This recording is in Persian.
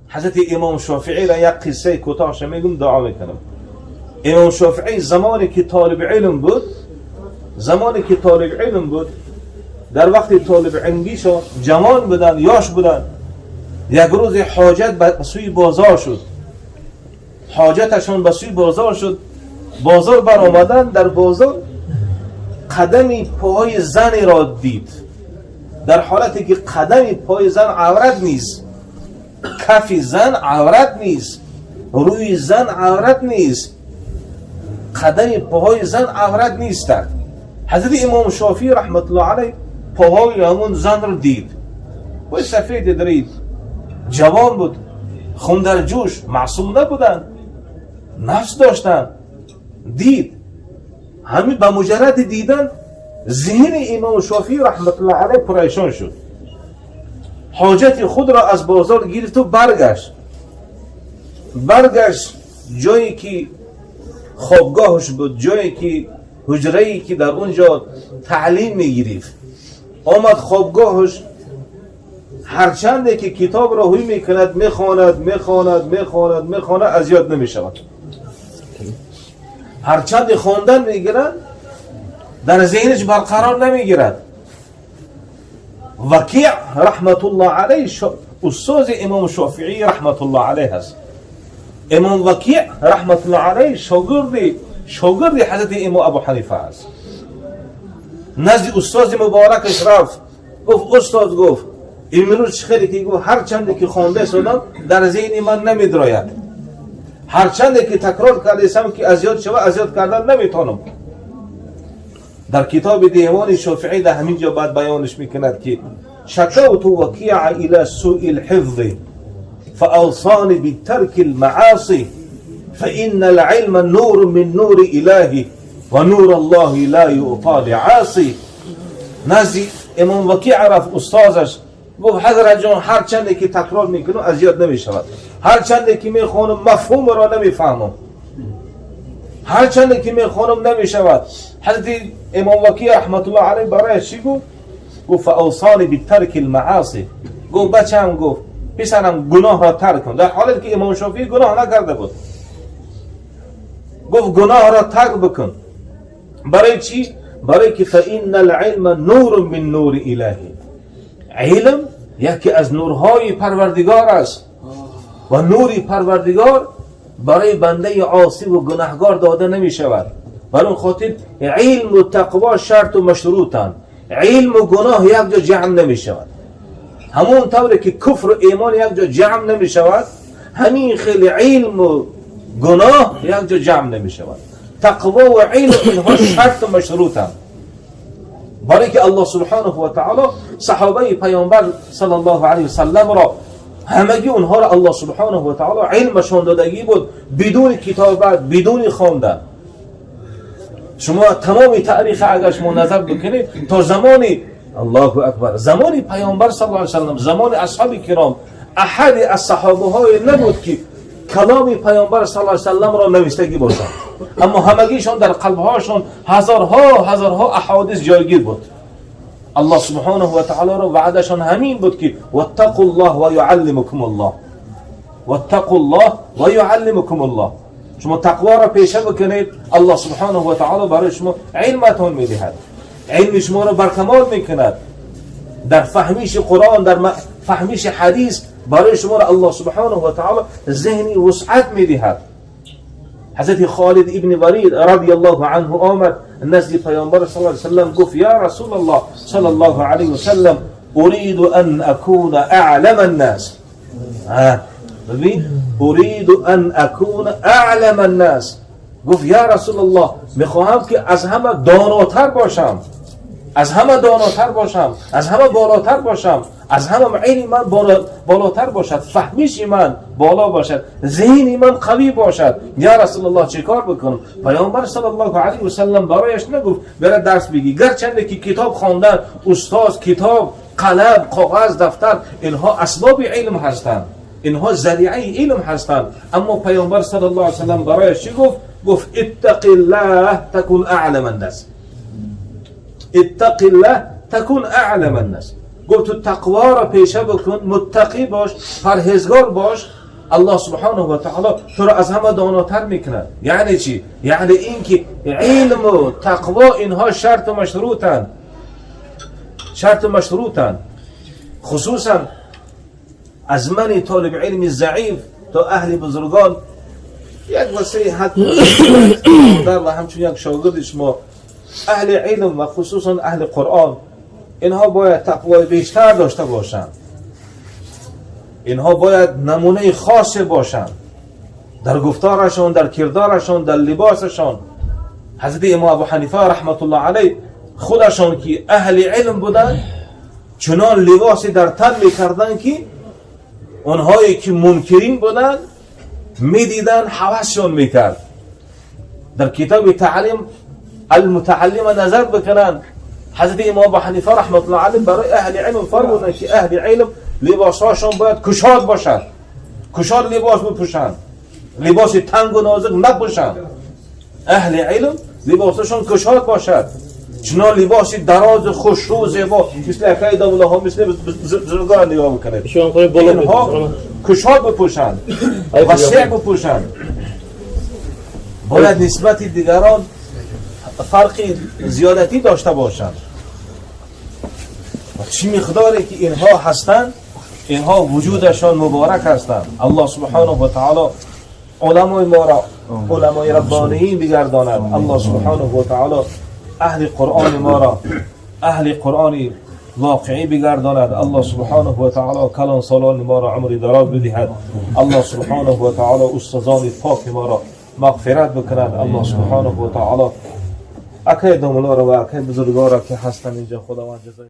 حضرت امام شافعی را یک قصه کوتاهش میگم دعا میکنم. امام شافعی زمانی که طالب علم بود در وقت طالب علمی شد، جوان بودن، یاش بودن، یک روز حاجت به سوی بازار شد، حاجتشون به سوی بازار شد، بازار بر آمدن، در بازار قدمی پای زنی را دید، در حالتی که قدمی پای زن عورت نیست، کف زن عورت نیست، روی زن عورت نیست، قدمی پای زن عورت نیست. حضرت امام شافعی رحمت الله علیه پاهای همون زن رو دید، و سفید درید، جوان بود، خون در جوش، معصوم نبودن، نفس داشتن، دید. همین با مجرد دیدن ذهن امام شافعی رحمت الله علیه پریشان شد، حاجت خود را از بازار گرفت و برگشت جایی که خوابگاهش بود، جایی که حجره‌ای که در اونجا تعلیم میگرفت، آمد خوابگاهش، هرچنده که کتاب را روی میکند، میخواند از یاد نمیشود. هرچند خواندن میگیرد در ذهنش برقرار نمیگیرد. وکیع رحمت الله علیه استاد امام شافعی رحمت الله علیه است. امام وکیع رحمت الله علیه شاگرد حضرت امام ابو حنیفه است. نزد استاد مبارکش رفت، گفت استاد، گفت امروز چخیلی که گفت هرچنده که خوانده شدم در ذهن من نمیدراید، هرچنده که تکرار کردم که از یاد شود، از یاد کردن نمیتونم. در کتاب دیوان شافعی در همین جا بعد بیانش میکند که شکوت وکیع الى سوء الحفظ فاوصاني بترك المعاصي فإن العلم نور من نور إلهي ونور الله لا يعطى لعاصي. نزد امام وکیع رفت استادش، گفت حضرت جان هرچنده که تکرار میکنم از یاد نمیشود، هرچنده که میخوانم مفهوم را نمیفهمم، هرچنده که میخوانم نمیشود. حضرت امام وکیع رحمت الله علیه برای چی گفت؟ گفت فاوصانی بترک المعاصی، گفت بچه‌م، گفت پسرم گناه را ترک کن، در حالی که امام شافعی گناه نکرده بود. گفت گناه را ترک بکن. برای چی؟ برای که فإن العلم نور من نور الهی، علم یکی از نورهای پروردگار است و نوری پروردگار برای بنده عاصی و گناهگار داده نمی شود. برای خاطر علم و تقوا شرط و مشروطن، علم و گناه یک جا جمع نمی شود. همون طوری که کفر و ایمان یک جا جمع نمی شود، همین خیلی علم و گناه یک جا جمع نمی شود. تقوا و علم اینها شرط و مشروطن. برای که الله سبحانه و تعالی صحابه پیامبر صلی الله علیه و سلم را همگی اونها را الله سبحانه و تعالی علمشان دادگی بود، بدون کتابت، بدون خواندن. شما تمام تاریخ اگر شما نظر بکنید تا زمانی الله اکبر، زمانی پیامبر صلی الله علیه و سلم، زمان اصحاب کرام، احد از صحابه های نبود که کلام پیامبر صلی الله علیه و سلم را نوشتگی باشند، اما همگیشان در قلبهاشون هزارها احادیث جایگیر بود. الله سبحانه و تعالی را وعدشان همین بود که واتقوا الله و یعلمکم الله، واتقوا الله و یعلمکم الله. شما تقوا را پیشه بکنید، الله سبحانه و تعالی برای شما علمتون میدهد، علم شما را برکمال میکند، در فهمیش قرآن، در فهمیش حدیث برای شما را الله سبحانه و تعالی ذهنی وسعت میدهد. حضرت خالد ابن ولید رضی الله عنه آمد نزد پیامبر صلی الله علیه و سلم، گفت یا رسول الله صلی الله علیه و سلم اريد ان اكون اعلم الناس. ببین، اريد ان اكون اعلم الناس. گفت یا رسول الله میخواهم که از همه داناتر باشم، از همه داناتر باشم، از همه بالاتر باشم، از همه علم من بالاتر باشد، فهمیش من بالا باشد، ذهن من قوی باشد. یا رسول الله چه کار بکنم؟ پیامبر صلی الله علیه و سلم برایش نگفت برای درس بگی، گرچنده که کتاب خواندن، استاد، کتاب، قلم، کاغذ، دفتر، اینها اسباب علم هستند، اینها ذریعه علم هستند، اما پیامبر صلی الله علیه و سلم برایش چی گفت؟ گفت اتق الله تكن اعلم الناس، اتق الله تكن اعلم الناس. گفت تو تقوا را پیشه بکن، متقی باش، پرهیزگار باش، الله سبحانه و تعالی تو را از همه داناتر میکنه. یعنی چی؟ یعنی اینکه علم و تقوا اینها شرط و مشروطن، شرط و مشروطن. خصوصا از من طالب علم ضعیف تا اهل بزرگان یک نصیحت در و همچون یک شاگرد شما اهل علم و خصوصا اهل قرآن، اینها باید تقوای بیشتر داشته باشند. اینها باید نمونه خاص باشند در گفتارشان، در کردارشان، در لباسشان. حضرت امام ابو حنیفه رحمت الله علیه خودشان که اهل علم بودند چنان لباسی در تن میکردند که اونهایی که منکرین بودند میدیدن هوسشون میکرد. در کتاب تعلیم المتعلم نظر بکنن، حضرت امام ابو حنیفه رحمت الله علیه برای اهل علم فرمودند که اهل علم لباسهاشون باید کشاد باشد، کشاد لباس بپوشند، لباس تنگ و نازک نپوشند. اهل علم لباسشون کشاد باشد، چنان لباسی دراز و خوشرو و زیبا مثل اکای دوله ها، مثل بزرگان نگاه بکنید، اینها کشاد بپوشند، وسیع بپوشند. باید نسبت دیگران فرقی زیادتی داشته باشند. چی مقداری که اینها هستند، اینها وجودشان مبارک هستند. الله سبحانه و تعالی علمای ما را علمای ربانیین بگرداند. الله سبحانه و تعالی اهل قرآن ما را اهل قرآن واقعی بگرداند. الله سبحانه و تعالی کلان سالان ما را عمر دراز بدهد. الله سبحانه و تعالی استادان پاک ما را مغفرت بکند. الله سبحانه و تعالی اکای دوملا را و اکای بزرگان را که هستند اینجا خداوند جزای